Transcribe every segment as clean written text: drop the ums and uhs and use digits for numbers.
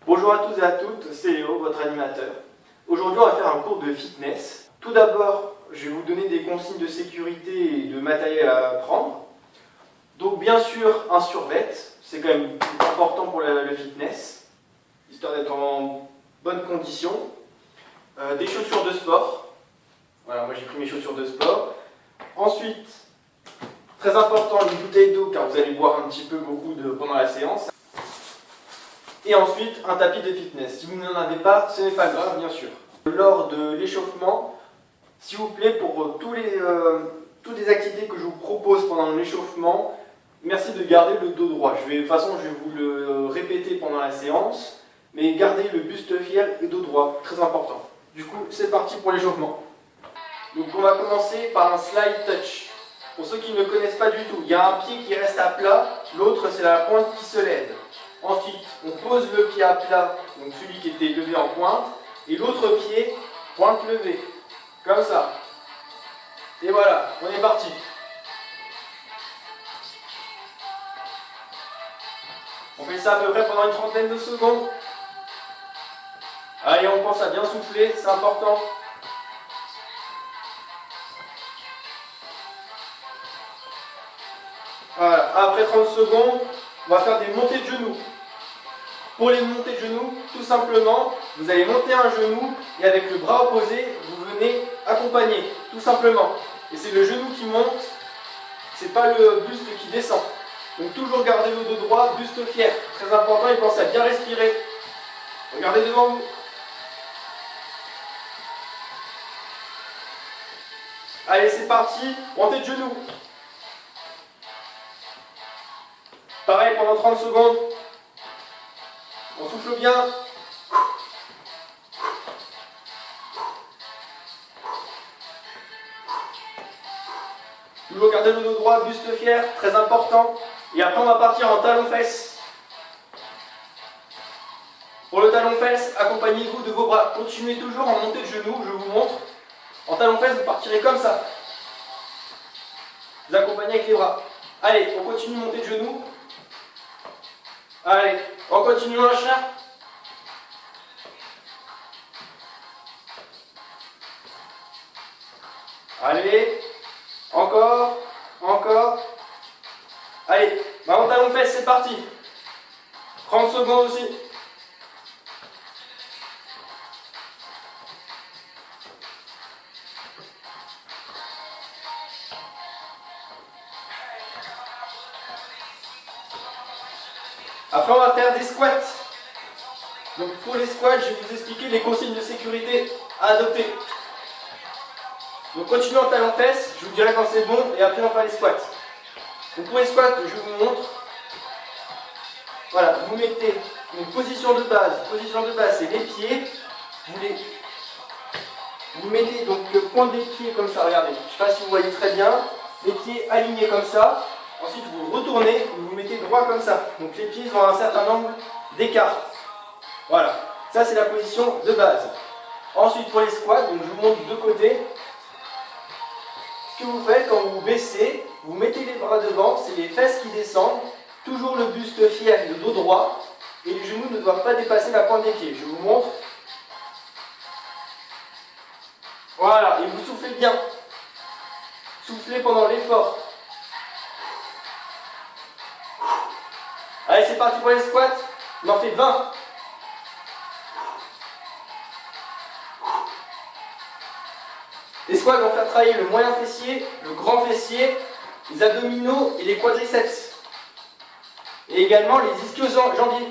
Bonjour à tous et à toutes, c'est Léo, votre animateur. Aujourd'hui, on va faire un cours de fitness. Tout d'abord, je vais vous donner des consignes de sécurité et de matériel à prendre. Donc bien sûr, un survêt, c'est quand même important pour le fitness, histoire d'être en bonne condition. Des chaussures de sport. Voilà, moi j'ai pris mes chaussures de sport. Ensuite, très important, une bouteille d'eau car vous allez boire un petit peu beaucoup pendant la séance. Et ensuite, un tapis de fitness. Si vous n'en avez pas, ce n'est pas grave, bien sûr. Lors de l'échauffement, s'il vous plaît, pour toutes les activités que je vous propose pendant l'échauffement, merci de garder le dos droit. De toute façon, je vais vous le répéter pendant la séance, mais gardez le buste fier et dos droit, très important. Du coup, c'est parti pour l'échauffement. Donc on va commencer par un slide touch. Pour ceux qui ne connaissent pas du tout, il y a un pied qui reste à plat, l'autre c'est la pointe qui se lève. Ensuite, on pose le pied à plat, donc celui qui était levé en pointe, et l'autre pied, pointe levée. Comme ça. Et voilà, on est parti. On fait ça à peu près pendant une trentaine de secondes. Allez, on pense à bien souffler, c'est important. Voilà, après 30 secondes, on va faire des montées de genoux. Pour les montées de genoux, tout simplement, vous allez monter un genou et avec le bras opposé, vous venez accompagner, tout simplement. Et c'est le genou qui monte, c'est pas le buste qui descend. Donc toujours garder le dos droit, buste fier. Très important, et pensez à bien respirer. Regardez devant vous. Allez, c'est parti, montée de genoux. Pareil pendant 30 secondes. On souffle bien. Toujours garder le dos droit, buste fier, très important. Et après on va partir en talon-fesse. Pour le talon-fesse, accompagnez-vous de vos bras. Continuez toujours en montée de genoux, je vous montre. En talon-fesse, vous partirez comme ça. Vous accompagnez avec les bras. Allez, on continue de monter de genoux. Allez, on continue un chien. Allez, encore. Allez, maintenant talon-fesse, c'est parti. 30 secondes aussi. Après, on va faire des squats. Donc pour les squats, je vais vous expliquer les consignes de sécurité à adopter. Donc continuez en talon-fesse, je vous dirai quand c'est bon, et après on va faire les squats. Donc pour les squats, je vous montre. Voilà, vous mettez une position de base. Position de base, c'est les pieds. Vous mettez donc le point des pieds comme ça, regardez. Je ne sais pas si vous voyez très bien. Les pieds alignés comme ça. Ensuite, vous retournez, vous vous mettez droit comme ça. Donc les pieds ont un certain angle d'écart. Voilà, ça c'est la position de base. Ensuite, pour les squats, donc je vous montre de côté. Ce que vous faites quand vous baissez, vous mettez les bras devant, c'est les fesses qui descendent, toujours le buste fier, le dos droit, et les genoux ne doivent pas dépasser la pointe des pieds. Je vous montre. Voilà, et vous soufflez bien. Soufflez pendant l'effort. Allez, c'est parti pour les squats. On en fait 20. Les squats vont faire travailler le moyen fessier, le grand fessier, les abdominaux et les quadriceps. Et également les ischio-jambiers.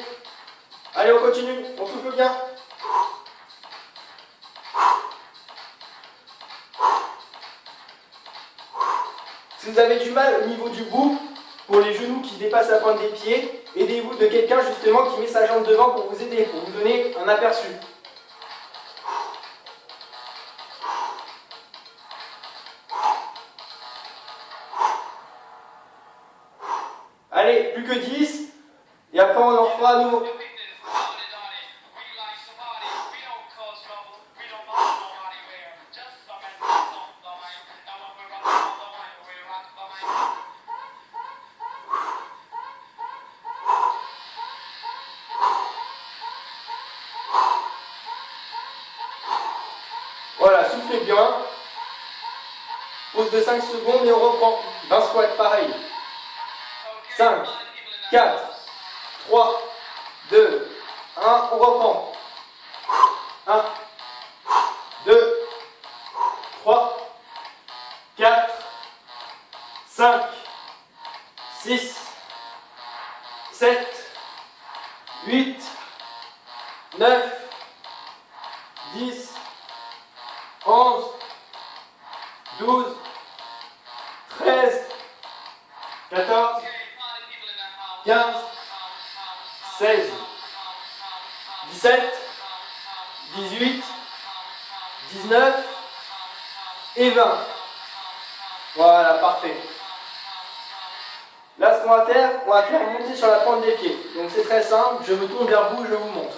Allez, on continue, on souffle bien. Si vous avez du mal au niveau du bout, pour les genoux qui dépassent la pointe des pieds, aidez-vous de quelqu'un justement qui met sa jambe devant pour vous aider, pour vous donner un aperçu. Allez, plus que 10, et après on en fera à nouveau. Voilà, soufflez bien. Pause de 5 secondes et on reprend. 20 squats, pareil. 5, 4, 3, 2, 1, on reprend. 1, 2, 3, 4, 5, 6, 7, 8, 9, 10, 11, 12, 13, 14, 15, 16, 17, 18, 19 et 20. Voilà, parfait. Là, ce qu'on va faire, on va faire monter sur la pointe des pieds. Donc c'est très simple, je me tourne vers vous et je vous montre.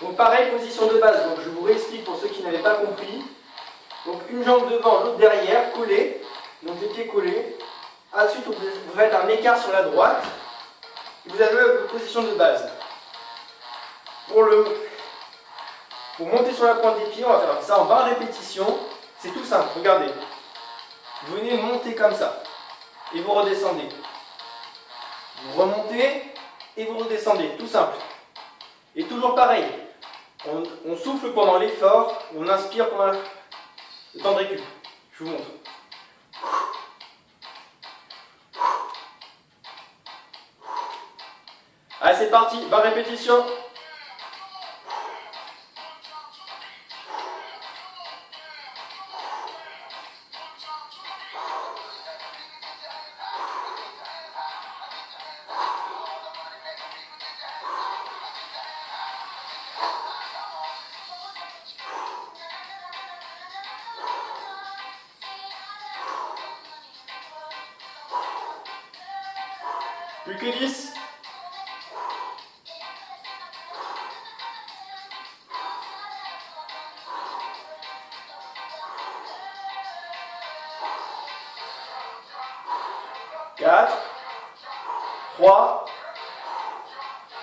Donc pareil, position de base, donc je vous réexplique pour ceux qui n'avaient pas compris. Donc une jambe devant, l'autre derrière, collée, donc les pieds collés. Ensuite, vous faites un écart sur la droite. Vous avez votre position de base. Pour monter sur la pointe des pieds, on va faire ça en 20 répétitions. C'est tout simple, regardez. Vous venez monter comme ça. Et vous redescendez. Vous remontez et vous redescendez. Tout simple. Et toujours pareil. On souffle pendant l'effort. On inspire pendant le temps de récup. Je vous montre. Allez, c'est parti. 20 répétitions. Plus que 10. Quatre, 3,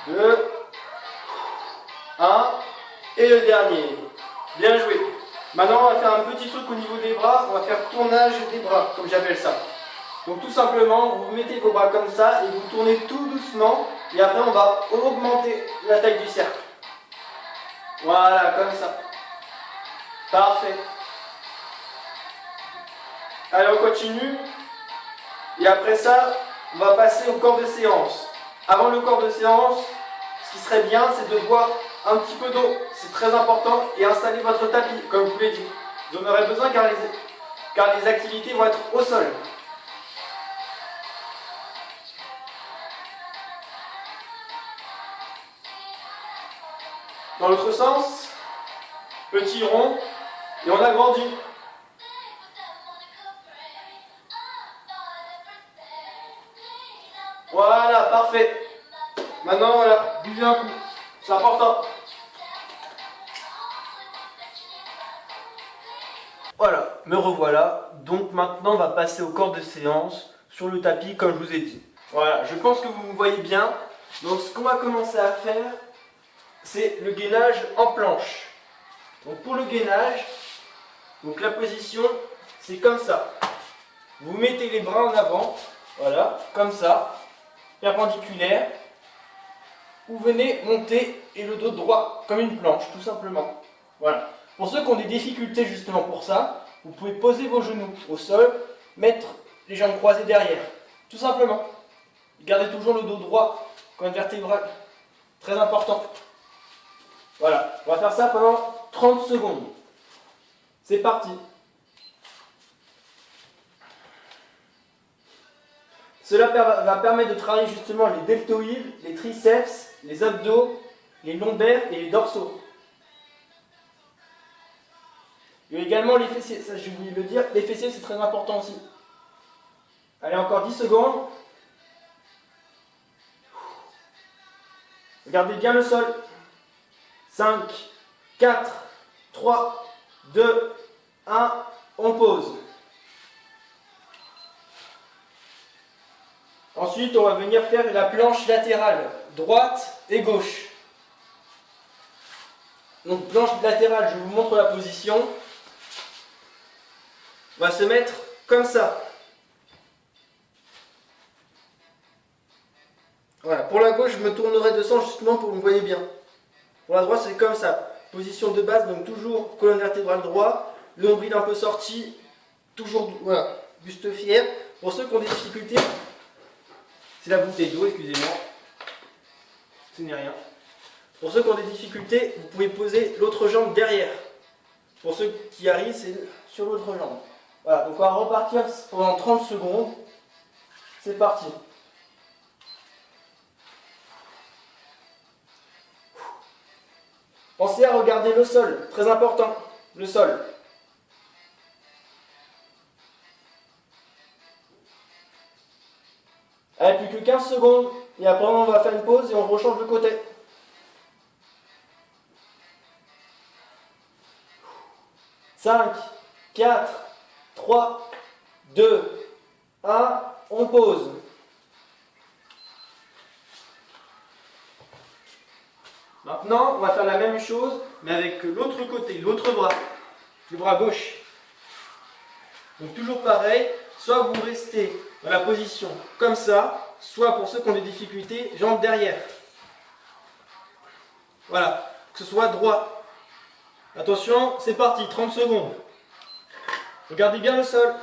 2, 1, et le dernier. Bien joué. Maintenant, on va faire un petit truc au niveau des bras. On va faire tournage des bras, comme j'appelle ça. Donc tout simplement, vous mettez vos bras comme ça et vous tournez tout doucement. Et après, on va augmenter la taille du cercle. Voilà, comme ça. Parfait. Allez, on continue. Et après ça, on va passer au corps de séance. Avant le corps de séance, ce qui serait bien, c'est de boire un petit peu d'eau. C'est très important. Et installer votre tapis, comme je vous l'ai dit. Vous en aurez besoin car les activités vont être au sol. Dans l'autre sens, petit rond, et on agrandit. Voilà, parfait. Maintenant, voilà, buvez un coup. C'est important. Voilà, me revoilà. Donc maintenant, on va passer au corps de séance sur le tapis, comme je vous ai dit. Voilà, je pense que vous me voyez bien. Donc ce qu'on va commencer à faire, c'est le gainage en planche. Donc pour le gainage, donc la position, c'est comme ça. Vous mettez les bras en avant, voilà, comme ça, perpendiculaire. Vous venez monter et le dos droit, comme une planche, tout simplement. Voilà. Pour ceux qui ont des difficultés justement pour ça, vous pouvez poser vos genoux au sol, mettre les jambes croisées derrière, tout simplement. Gardez toujours le dos droit, colonne vertébrale, très important. Voilà, on va faire ça pendant 30 secondes. C'est parti. Cela va permettre de travailler justement les deltoïdes, les triceps, les abdos, les lombaires et les dorsaux. Il y a également les fessiers, ça j'ai oublié de le dire, les fessiers c'est très important aussi. Allez, encore 10 secondes. Regardez bien le sol. 5, 4, 3, 2, 1, on pose. Ensuite, on va venir faire la planche latérale, droite et gauche. Donc planche latérale, je vous montre la position. on va se mettre comme ça. Voilà, pour la gauche, je me tournerai de sang justement pour que vous me voyez bien. Pour la droite, c'est comme ça. Position de base, donc toujours colonne vertébrale droit, le nombril un peu sorti, toujours, voilà, buste fier. Pour ceux qui ont des difficultés, c'est la bouteille d'eau, excusez-moi. Ce n'est rien. Pour ceux qui ont des difficultés, vous pouvez poser l'autre jambe derrière. Pour ceux qui arrivent, c'est sur l'autre jambe. Voilà, donc on va repartir pendant 30 secondes. C'est parti. Pensez à regarder le sol, très important, le sol. Allez, plus que 15 secondes, et après on va faire une pause et on rechange de côté. Cinq, 4, 3, 2, 1, on pose. Maintenant, on va faire la même chose, mais avec l'autre côté, l'autre bras, le bras gauche. Donc toujours pareil, soit vous restez dans la position comme ça, soit pour ceux qui ont des difficultés, jambes derrière. Voilà, que ce soit droit. Attention, c'est parti, 30 secondes. Regardez bien le sol.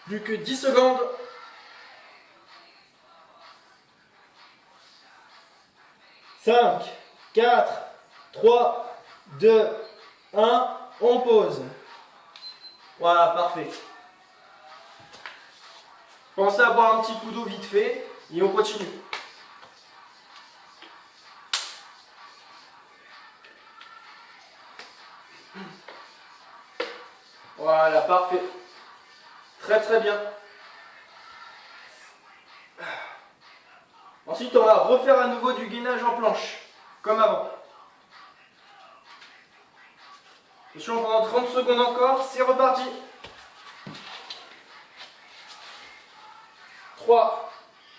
Plus que 10 secondes. Cinq, 4, 3, 2, 1, on pose. Voilà, parfait. Pensez à boire un petit coup d'eau vite fait et on continue. Voilà, parfait. Très très bien. Ensuite, on va refaire à nouveau du gainage en planche, comme avant. Attention, pendant 30 secondes encore, c'est reparti. 3,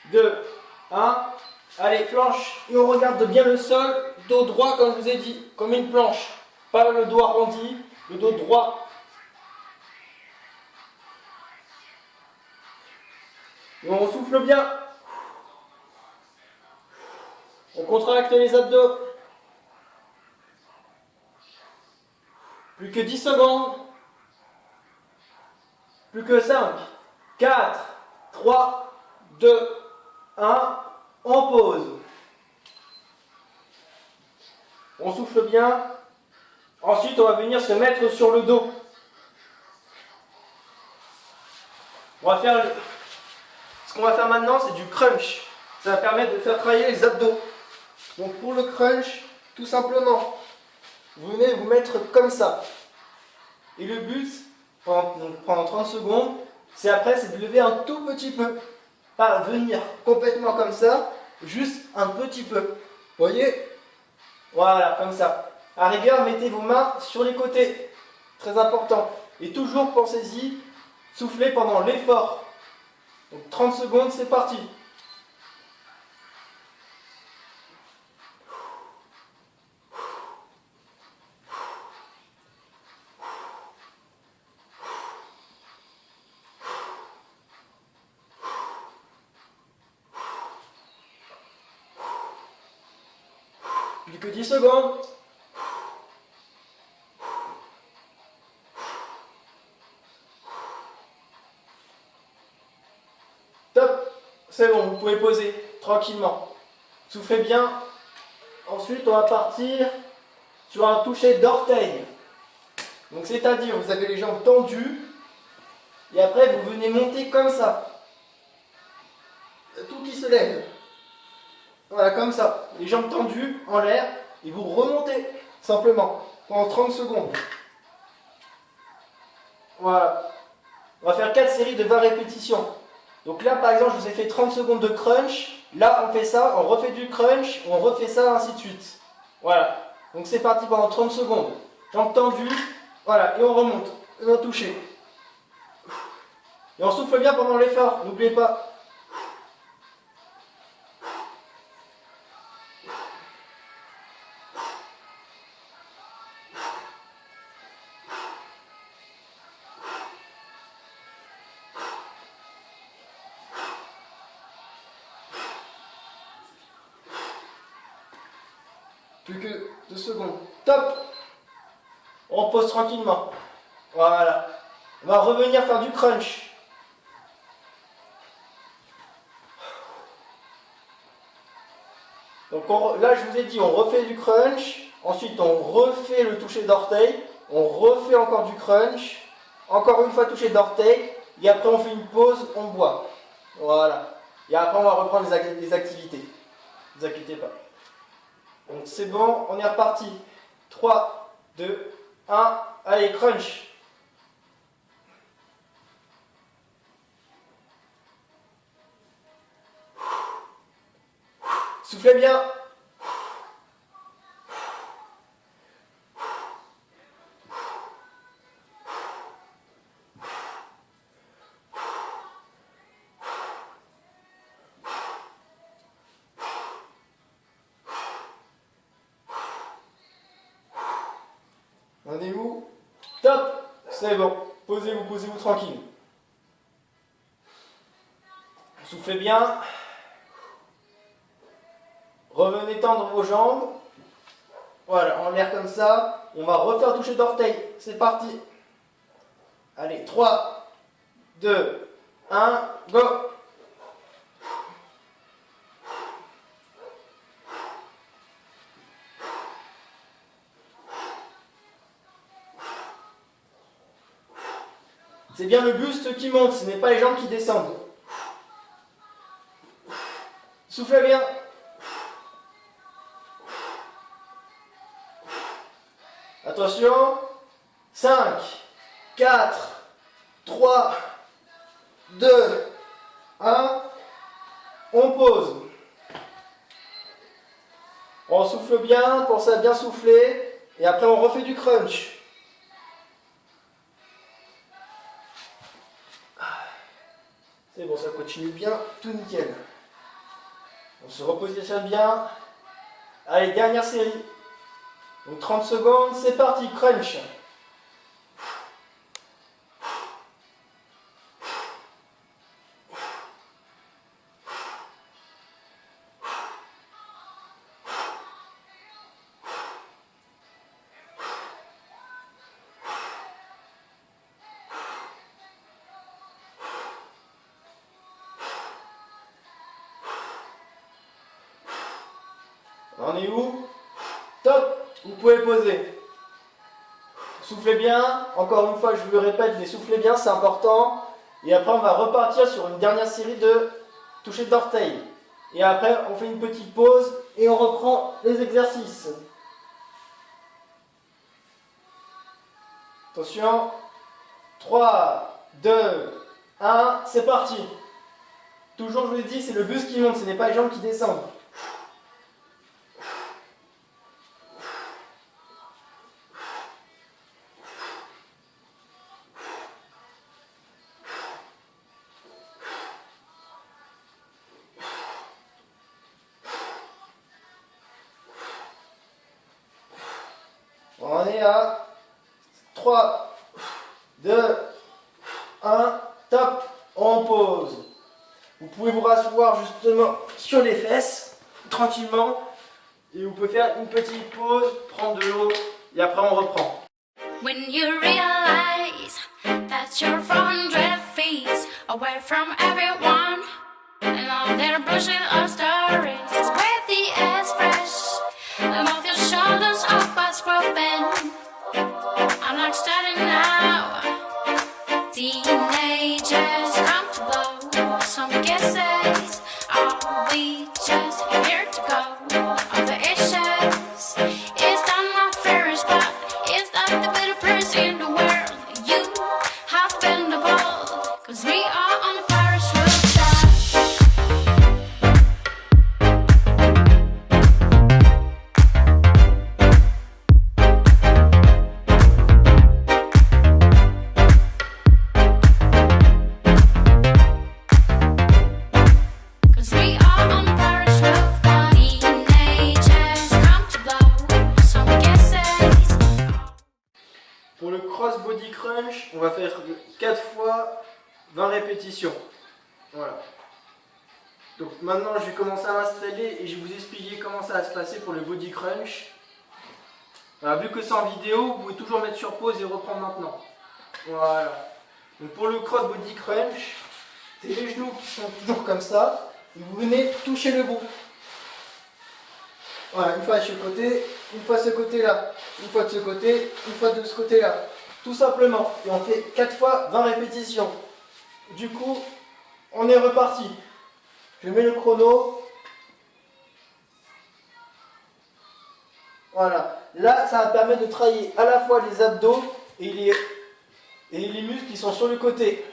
2, 1. Allez, planche. Et on regarde bien le sol, dos droit comme je vous ai dit, comme une planche. Pas le dos arrondi, le dos droit. Et on souffle bien. On contracte les abdos. Plus que 10 secondes. Plus que 5, 4, 3, 2, 1. On pose. On souffle bien. Ensuite, on va venir se mettre sur le dos. On va faire ce qu'on va faire maintenant, c'est du crunch. Ça va permettre de faire travailler les abdos. Donc pour le crunch, tout simplement, vous venez vous mettre comme ça. Et le but, pendant 30 secondes, c'est de lever un tout petit peu. Pas venir complètement comme ça, juste un petit peu. Vous voyez? Voilà, comme ça. À rigueur, mettez vos mains sur les côtés. Très important. Et toujours, pensez-y, soufflez pendant l'effort. Donc 30 secondes, c'est parti. Plus que 10 secondes. Top. C'est bon, vous pouvez poser tranquillement. Soufflez bien. Ensuite, on va partir sur un toucher d'orteil. Donc c'est-à-dire, vous avez les jambes tendues. Et après, vous venez monter comme ça. Tout qui se lève. Voilà, comme ça. Les jambes tendues en l'air. Et vous remontez simplement pendant 30 secondes. Voilà. On va faire 4 séries de 20 répétitions. Donc là, par exemple, je vous ai fait 30 secondes de crunch. Là, on fait ça, on refait du crunch, on refait ça, ainsi de suite. Voilà. Donc c'est parti pendant 30 secondes. Jambes tendues. Voilà. Et on remonte. Et on touche. Et on souffle bien pendant l'effort, n'oubliez pas. Plus que 2 secondes. Top! On repose tranquillement. Voilà. On va revenir faire du crunch. Donc là, je vous ai dit, on refait du crunch. Ensuite, on refait le toucher d'orteil. On refait encore du crunch. Encore une fois, toucher d'orteil. Et après, on fait une pause, on boit. Voilà. Et après, on va reprendre les activités. Ne vous inquiétez pas. Donc c'est bon, on est reparti. 3, 2, 1, allez, crunch. Soufflez bien. On est où? Top! C'est bon. Posez-vous tranquille. Soufflez bien. Revenez tendre vos jambes. Voilà, en l'air comme ça. On va refaire toucher d'orteil. C'est parti. Allez, 3, 2, 1, go! C'est bien le buste qui monte, ce n'est pas les jambes qui descendent. Soufflez bien. Attention. 5, 4, 3, 2, 1. On pose. On souffle bien, pensez à bien souffler. Et après on refait du crunch. C'est bon, ça continue bien, tout nickel. On se repositionne bien. Allez, dernière série. Donc 30 secondes, c'est parti, crunch. On est où? Top! Vous pouvez poser. Soufflez bien. Encore une fois, je vous le répète, les soufflez bien, c'est important. Et après, on va repartir sur une dernière série de toucher d'orteil. Et après, on fait une petite pause et on reprend les exercices. Attention. 3, 2, 1, c'est parti. Toujours, je vous l'ai dit, c'est le buste qui monte, ce n'est pas les jambes qui descendent. On est à 3, 2, 1, top, on pose. Vous pouvez vous rasseoir justement sur les fesses, tranquillement, et vous pouvez faire une petite pause, prendre de l'eau, et après on reprend. When you realize that you're 400 feet away from everyone, and all their bullshit of stories, with the ass fresh, and off your shoulders up what's broken. I'm not starting now. Teenagers comfortable. Some guesses. Are we just here to go over issues? Is that not fair? But is that the better person in the world? You have been the bold, 'cause we are on the Paris rooftop. body crunch, on va faire 4 fois 20 répétitions. Voilà. Donc maintenant je vais commencer à m'installer et je vais vous expliquer comment ça va se passer pour le body crunch. Voilà, vu que c'est en vidéo, vous pouvez toujours mettre sur pause et reprendre maintenant. Voilà. Donc pour le cross body crunch, c'est les genoux qui sont toujours comme ça. Et vous venez toucher le bout. Voilà, une fois de ce côté, une fois de ce côté-là, une fois de ce côté, une fois de ce côté-là. Tout simplement. Et on fait 4 fois 20 répétitions. Du coup, on est reparti. Je mets le chrono. Voilà. Là, ça va permettre de travailler à la fois les abdos et les muscles qui sont sur le côté.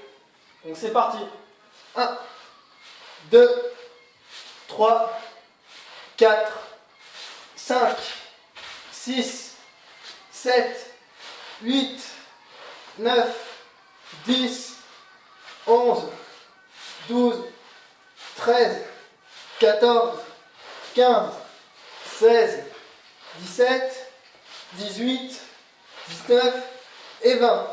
Donc c'est parti. 1, 2, 3, 4, 5, 6, 7, 8, 9, 10, 11, 12, 13, 14, 15, 16, 17, 18, 19 et 20.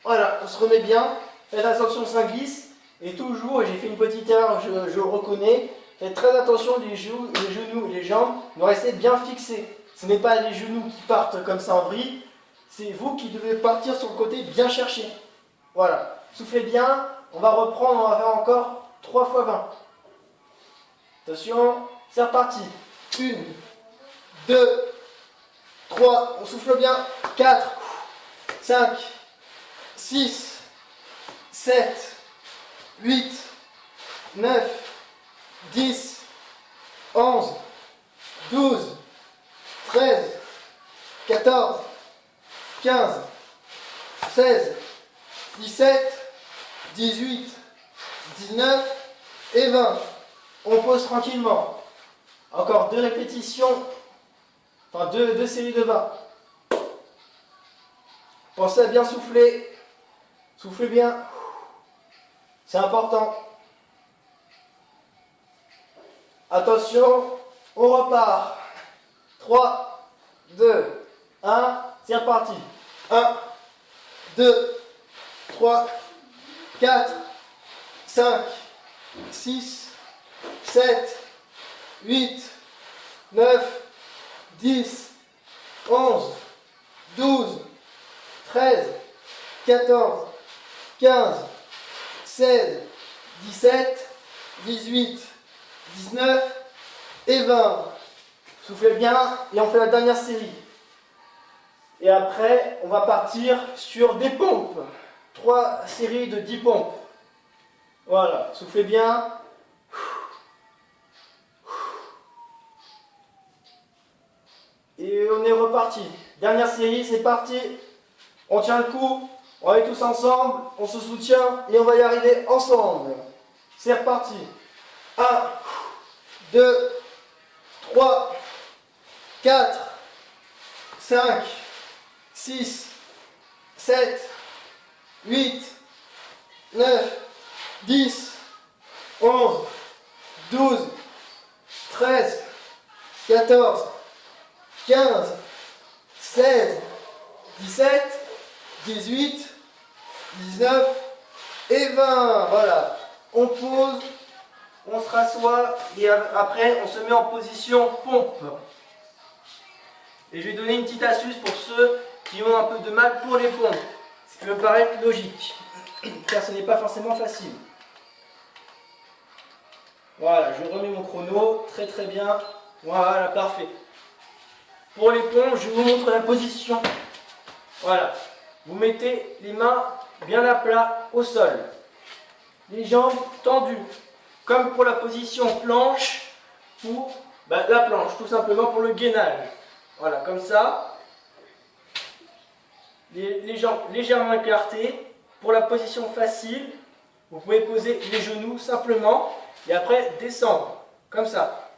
Voilà, on se remet bien. Faites attention, ça glisse. Et toujours, j'ai fait une petite erreur, je le reconnais. Faites très attention, les genoux, les jambes doivent rester bien fixés. Ce n'est pas les genoux qui partent comme ça en vrille. C'est vous qui devez partir sur le côté bien chercher. Voilà. Soufflez bien. On va reprendre, on va faire encore 3 fois 20. Attention, c'est reparti. 1, 2, 3, on souffle bien. 4, 5, 6, 7, 8, 9, 10, 11, 12, 13, 14, 15, 16, 17, 18, 19 et 20. On pose tranquillement. Encore 2 répétitions, enfin 2 séries de 20. Pensez à bien souffler. Soufflez bien. C'est important. Attention, on repart. 3, 2, 1, c'est reparti. 1, 2, 3, 4, 5, 6, 7, 8, 9, 10, 11, 12, 13, 14, 15, 16, 17, 18, 19 et 20. Soufflez bien et on fait la dernière série. Et après, on va partir sur des pompes. 3 séries de 10 pompes. Voilà, soufflez bien. Et on est reparti. Dernière série, c'est parti. On tient le coup, on va aller tous ensemble, on se soutient et on va y arriver ensemble. C'est reparti. 1, 2, 3, 4, 5, 6, 7, 8, 9, 10, 11, 12, 13, 14, 15, 16, 17, 18, 19 et 20. Voilà. On pose, on se rassoit et après on se met en position pompe. Et je vais donner une petite astuce pour ceux qui ont un peu de mal pour les pompes. Ce qui me paraît logique, car ce n'est pas forcément facile. Voilà, je remets mon chrono, très très bien. Voilà, parfait. Pour les pompes, je vous montre la position. Voilà, vous mettez les mains bien à plat au sol. Les jambes tendues, comme pour la position planche, pour la planche, tout simplement pour le gainage. Voilà, comme ça. Les jambes légèrement écartées. Pour la position facile, vous pouvez poser les genoux simplement et après descendre, comme ça.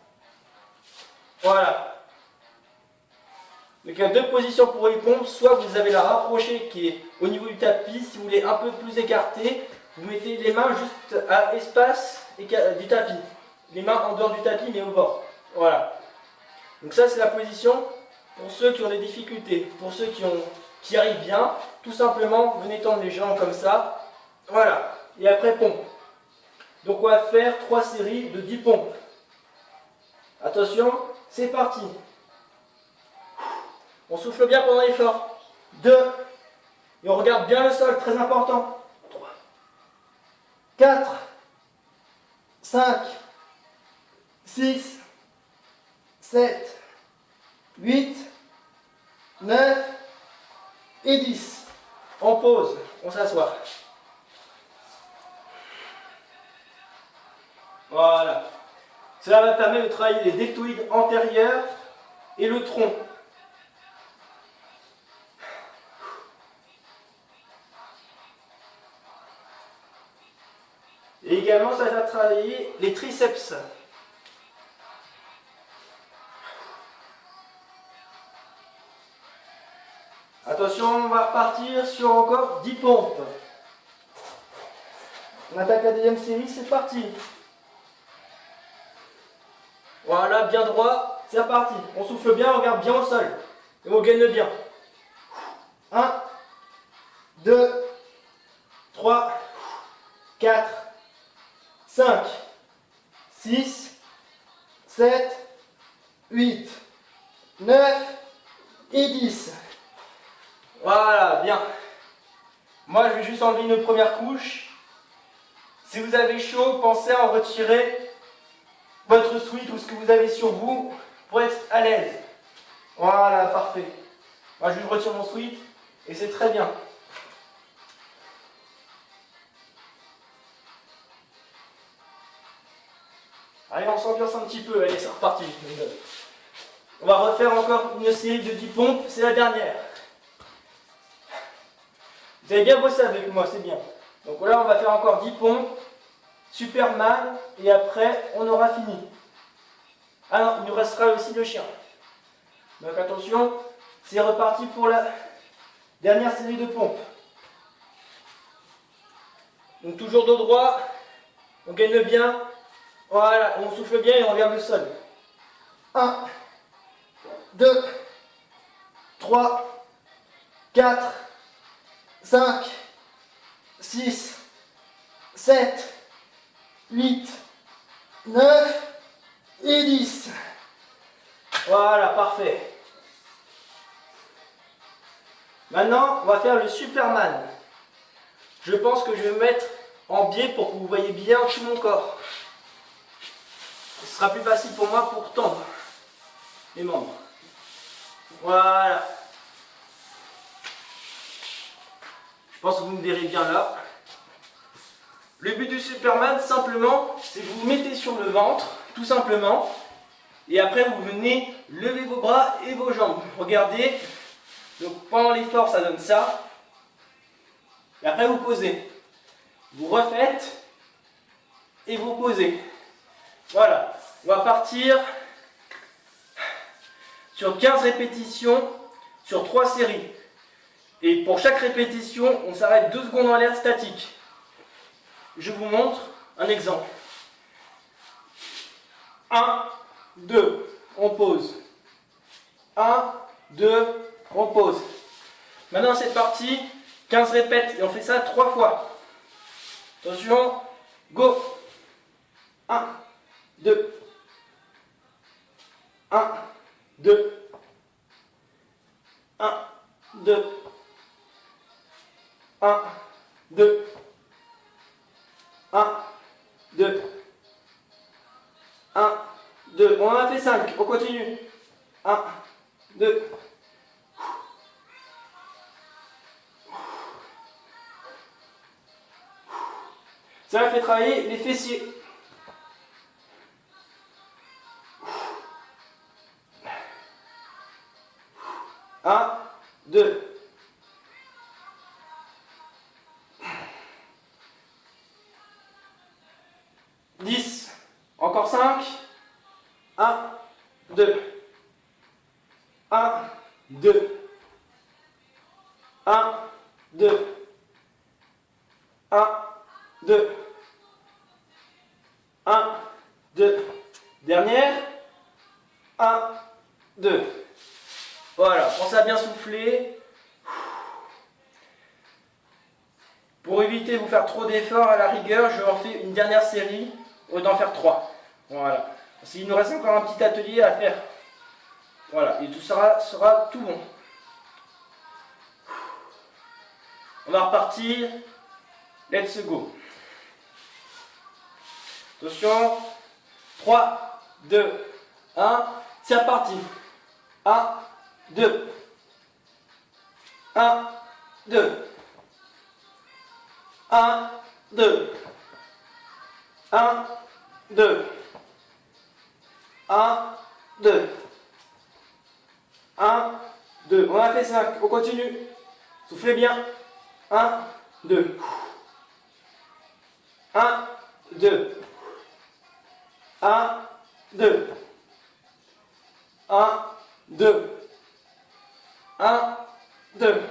Voilà. Donc il y a 2 positions pour les pompes. Soit vous avez la rapprochée qui est au niveau du tapis. Si vous voulez un peu plus écarter, vous mettez les mains juste à espace du tapis. Les mains en dehors du tapis mais au bord. Voilà. Donc ça c'est la position pour ceux qui ont des difficultés. Pour ceux qui ont qui arrive bien, tout simplement, venez tendre les jambes comme ça. Voilà. Et après, pompe. Donc, on va faire 3 séries de 10 pompes. Attention, c'est parti. On souffle bien pendant l'effort. 2. Et on regarde bien le sol, très important. 3. 4. 5. 6. 7. 8. 9. Et 10. On pose, on s'assoit. Voilà. Cela va permettre de travailler les deltoïdes antérieurs et le tronc. Et également, ça va travailler les triceps. Attention, on va repartir sur encore 10 pompes. On attaque la deuxième série, c'est parti. Voilà, bien droit, c'est parti. On souffle bien, on regarde bien au sol. Et on gagne bien. 1, 2, 3, 4, 5, 6, 7, 8, 9 et 10. Voilà, bien. Moi, je vais juste enlever une première couche. Si vous avez chaud, pensez à en retirer votre sweat ou ce que vous avez sur vous pour être à l'aise. Voilà, parfait. Moi, je retire mon sweat et c'est très bien. Allez, on s'ambiance un petit peu. Allez, c'est reparti. On va refaire encore une série de 10 pompes. C'est la dernière. Vous avez bien bossé avec moi, c'est bien. Donc là, on va faire encore 10 pompes. Superman. Et après, on aura fini. Ah non, il nous restera aussi le chien. Donc attention, c'est reparti pour la dernière série de pompes. Donc toujours dos droit. On gagne bien. Voilà, on souffle bien et on regarde le sol. 1, 2, 3, 4, 5, 6, 7, 8, 9 et 10. Voilà, parfait. Maintenant, on va faire le Superman. Je pense que je vais me mettre en biais pour que vous voyez bien tout mon corps. Ce sera plus facile pour moi pour tendre les membres. Voilà. Je pense que vous me verrez bien là. Le but du Superman, simplement, c'est que vous vous mettez sur le ventre, tout simplement. Et après, vous venez lever vos bras et vos jambes. Regardez. Donc, pendant l'effort, ça donne ça. Et après, vous posez. Vous refaites. Et vous posez. Voilà. On va partir sur 15 répétitions sur 3 séries. Et pour chaque répétition, on s'arrête 2 secondes en l'air statique. Je vous montre un exemple. 1, 2, on pose. 1, 2, on pose. Maintenant c'est parti, 15 répètes et on fait ça 3 fois. Attention, go. 1, 2. 1, 2. 1, 2. 1, 2. 1, 2. 1, 2. On en a fait 5. On continue. 1, 2. Ça fait travailler les fessiers. 1, 2. 10. Encore 5. 1, 2. 1, 2. 1, 2. 1, 2. 1, 2. Dernière. 1, 2. Voilà, pensez à bien souffler. Pour éviter de vous faire trop d'efforts, à la rigueur, je en fais une dernière série au lieu d'en faire 3. Voilà. S'il nous reste encore un petit atelier à faire. Voilà, et tout sera tout bon. On va repartir. Let's go. Attention. 3, 2, 1. C'est reparti. 1, 2. 1, 2. 1, 2. 1, 2. 1, 2. 1, 2. On a fait 5. On continue. Soufflez bien. 1, 2. 1, 2. 1, 2. 1, 2. 1, 2.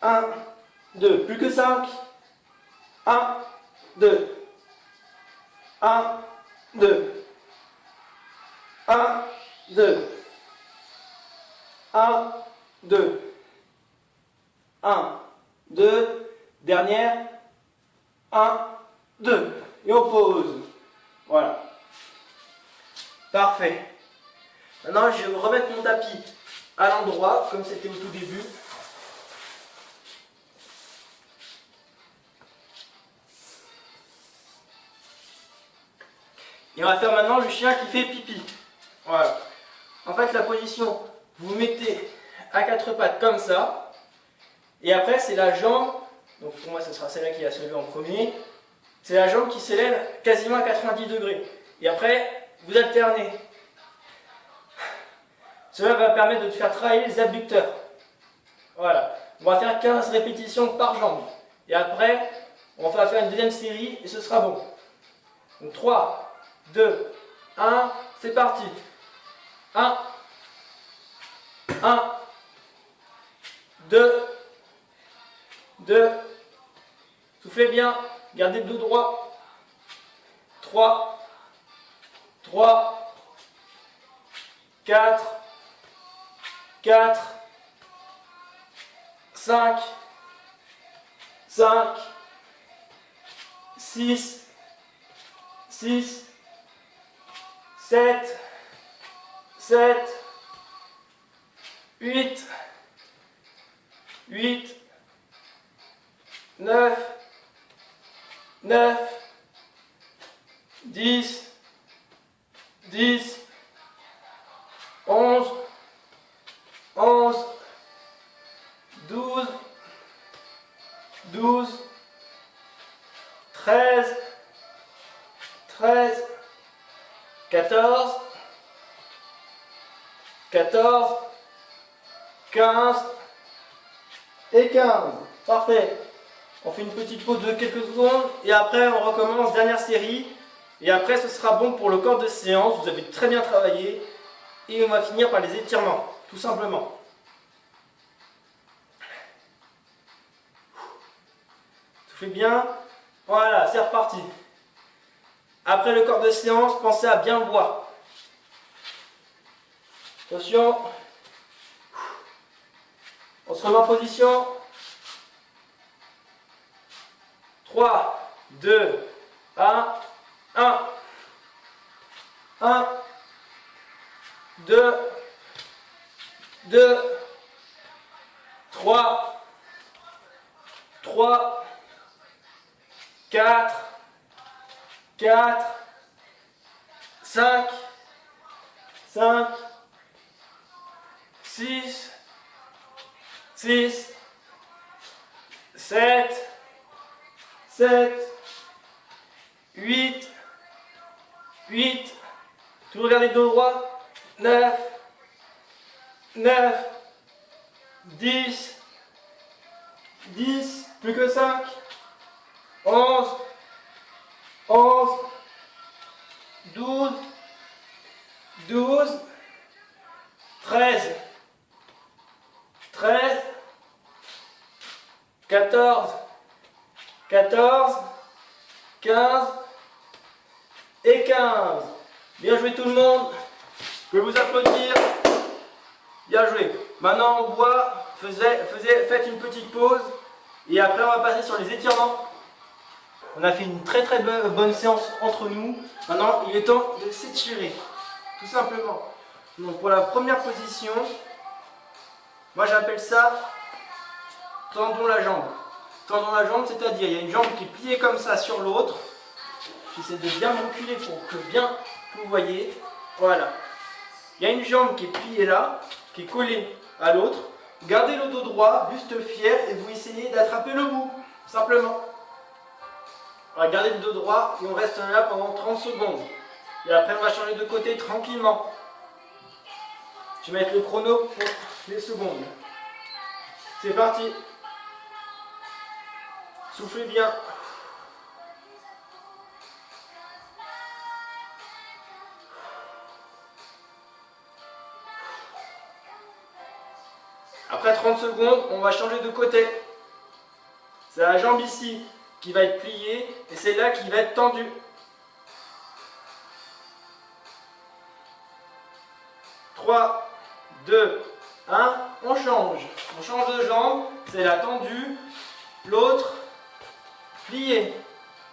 1, 2. Plus que 5. 1, 2. 1, 2. 1, 2. 1, 2. 1, 2. Dernière. 1, 2. Et on pose. Voilà. Parfait. Maintenant, je vais remettre mon tapis à l'endroit, comme c'était au tout début. Et on va faire maintenant le chien qui fait pipi. Voilà. En fait, la position, vous mettez à 4 pattes comme ça. Et après, c'est la jambe. Donc pour moi, ce sera celle-là qui va se lever en premier. C'est la jambe qui s'élève quasiment à 90 degrés. Et après, vous alternez. Cela va permettre de faire travailler les abducteurs. Voilà. On va faire 15 répétitions par jambe. Et après, on va faire une deuxième série et ce sera bon. Donc 3, 2, 1, c'est parti. 1, 1, 2, 2, soufflez bien, gardez le dos droit. 3, 3, 4, 4, 5, 5, 6, 6, 7, 7, 8, 8, 9, 9, 10, 10, 11, 11, 12, 12, 13, 13, 14, 14, 15 et 15. Parfait. On fait une petite pause de quelques secondes et après on recommence, dernière série. Et après ce sera bon pour le corps de séance. Vous avez très bien travaillé. Et on va finir par les étirements, tout simplement. Soufflez bien. Voilà, c'est reparti. Après le corps de séance, pensez à bien boire. Attention. On se remet en position. 3, 2, 1, 1, 1, 2, 2, 3, 3, 4, 4, 5, 5, 6, 6, 7, 7, 8, 8, toujours garder le dos droit, 9, 9, 10, 10, plus que 5, 11, 11, 12, 12, 13, 13, 14, 14, 15 et 15. Bien joué tout le monde. Je vais vous applaudir. Bien joué. Maintenant on boit. Faites une petite pause. Et après, on va passer sur les étirements. On a fait une très bonne séance entre nous. Maintenant, il est temps de s'étirer, tout simplement. Donc pour la première position, moi j'appelle ça tendons la jambe. Tendons la jambe, c'est-à-dire il y a une jambe qui est pliée comme ça sur l'autre. J'essaie de bien me reculer pour que bien vous voyez. Voilà. Il y a une jambe qui est pliée là, qui est collée à l'autre. Gardez le dos droit, buste fier, et vous essayez d'attraper le bout, simplement. Alors, gardez le dos droit et on reste là pendant 30 secondes. Et après on va changer de côté tranquillement. Je vais mettre le chrono pour les secondes. C'est parti. Soufflez bien. Après 30 secondes, on va changer de côté. C'est la jambe ici qui va être pliée et c'est là qui va être tendue. 3, 2, 1, on change. On change de jambe, c'est la tendue, l'autre pliée,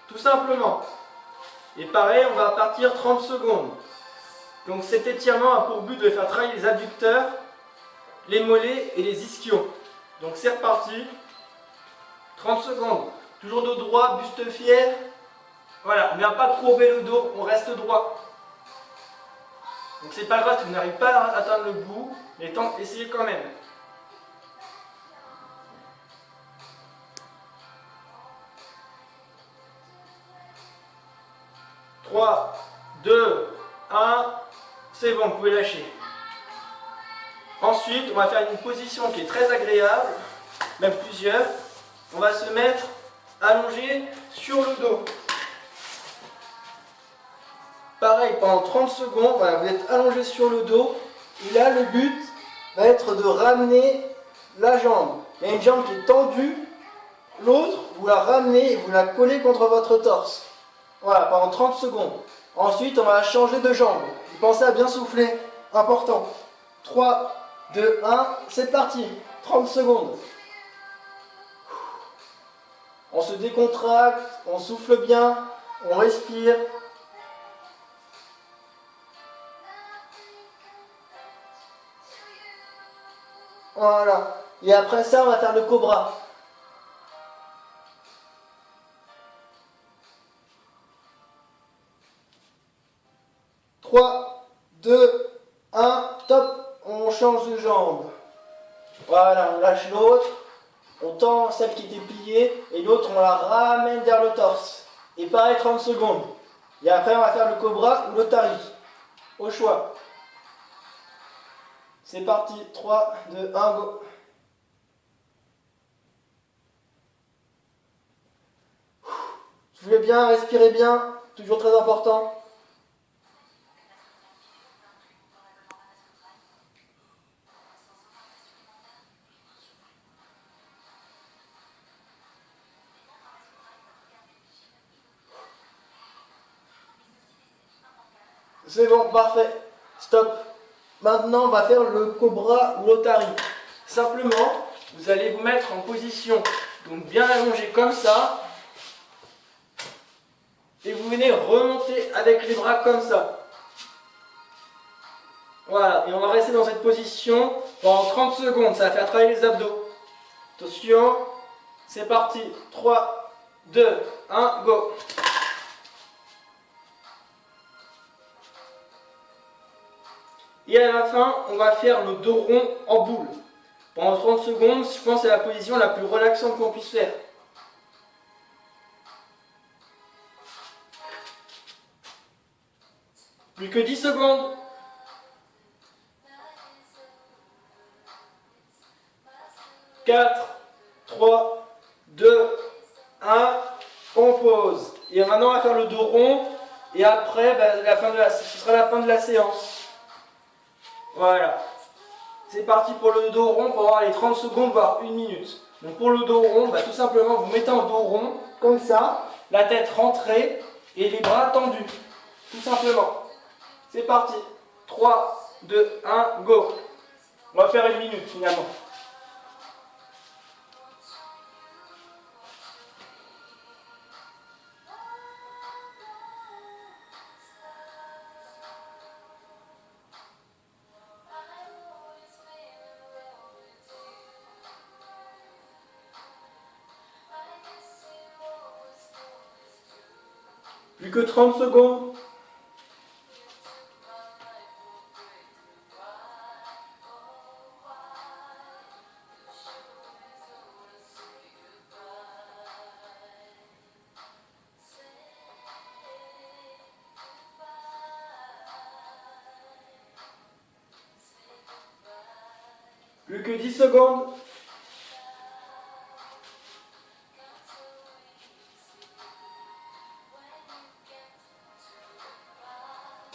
tout simplement. Et pareil, on va partir 30 secondes. Donc cet étirement a pour but de faire travailler les adducteurs, les mollets et les ischios. Donc c'est reparti. 30 secondes. Toujours dos droit, buste fier. Voilà, on ne vient pas courber le dos, on reste droit. Donc c'est pas grave si vous n'arrivez pas à atteindre le bout, mais essayez quand même. « 3, 2, 1, c'est bon, vous pouvez lâcher. » Ensuite, on va faire une position qui est très agréable, même plusieurs. On va se mettre allongé sur le dos. Pareil, pendant 30 secondes, voilà, vous êtes allongé sur le dos. Et là, le but va être de ramener la jambe. Il y a une jambe qui est tendue, l'autre, vous la ramenez et vous la collez contre votre torse. Voilà, pendant 30 secondes. Ensuite, on va changer de jambe. Pensez à bien souffler, important. 3, 2, 1, c'est parti. 30 secondes. On se décontracte, on souffle bien, on respire. Voilà. Et après ça, on va faire le cobra. « 3, 2, 1, top, on change de jambe. Voilà, on lâche l'autre, on tend celle qui était pliée, et l'autre, on la ramène vers le torse. Et pareil, 30 secondes. Et après, on va faire le cobra ou l'otari. Au choix. C'est parti, 3, 2, 1, go. Soufflez bien, respirez bien, toujours très important. C'est bon, parfait. Stop. Maintenant, on va faire le cobra ou l'otari. Simplement, vous allez vous mettre en position, donc bien allongé comme ça. Et vous venez remonter avec les bras comme ça. Voilà, et on va rester dans cette position pendant 30 secondes. Ça va faire travailler les abdos. Attention, c'est parti. 3, 2, 1, go. Et à la fin, on va faire le dos rond en boule. Pendant 30 secondes, je pense que c'est la position la plus relaxante qu'on puisse faire. Plus que 10 secondes. 4, 3, 2, 1, on pose. Et maintenant, on va faire le dos rond. Et après, ce sera la fin de la séance. Voilà. C'est parti pour le dos rond pendant les 30 secondes, voire 1 minute. Donc pour le dos rond, tout simplement, vous mettez en dos rond, comme ça, la tête rentrée et les bras tendus. Tout simplement. C'est parti. 3, 2, 1, go. On va faire 1 minute finalement. Plus que 30 secondes. Plus que 10 secondes.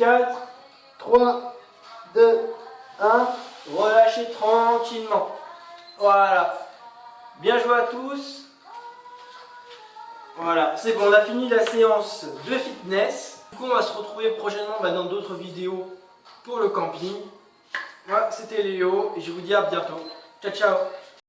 4, 3, 2, 1. Relâchez tranquillement. Voilà. Bien joué à tous. Voilà, c'est bon, on a fini la séance de fitness. Du coup, on va se retrouver prochainement dans d'autres vidéos pour le camping. Moi, c'était Léo et je vous dis à bientôt. Ciao, ciao.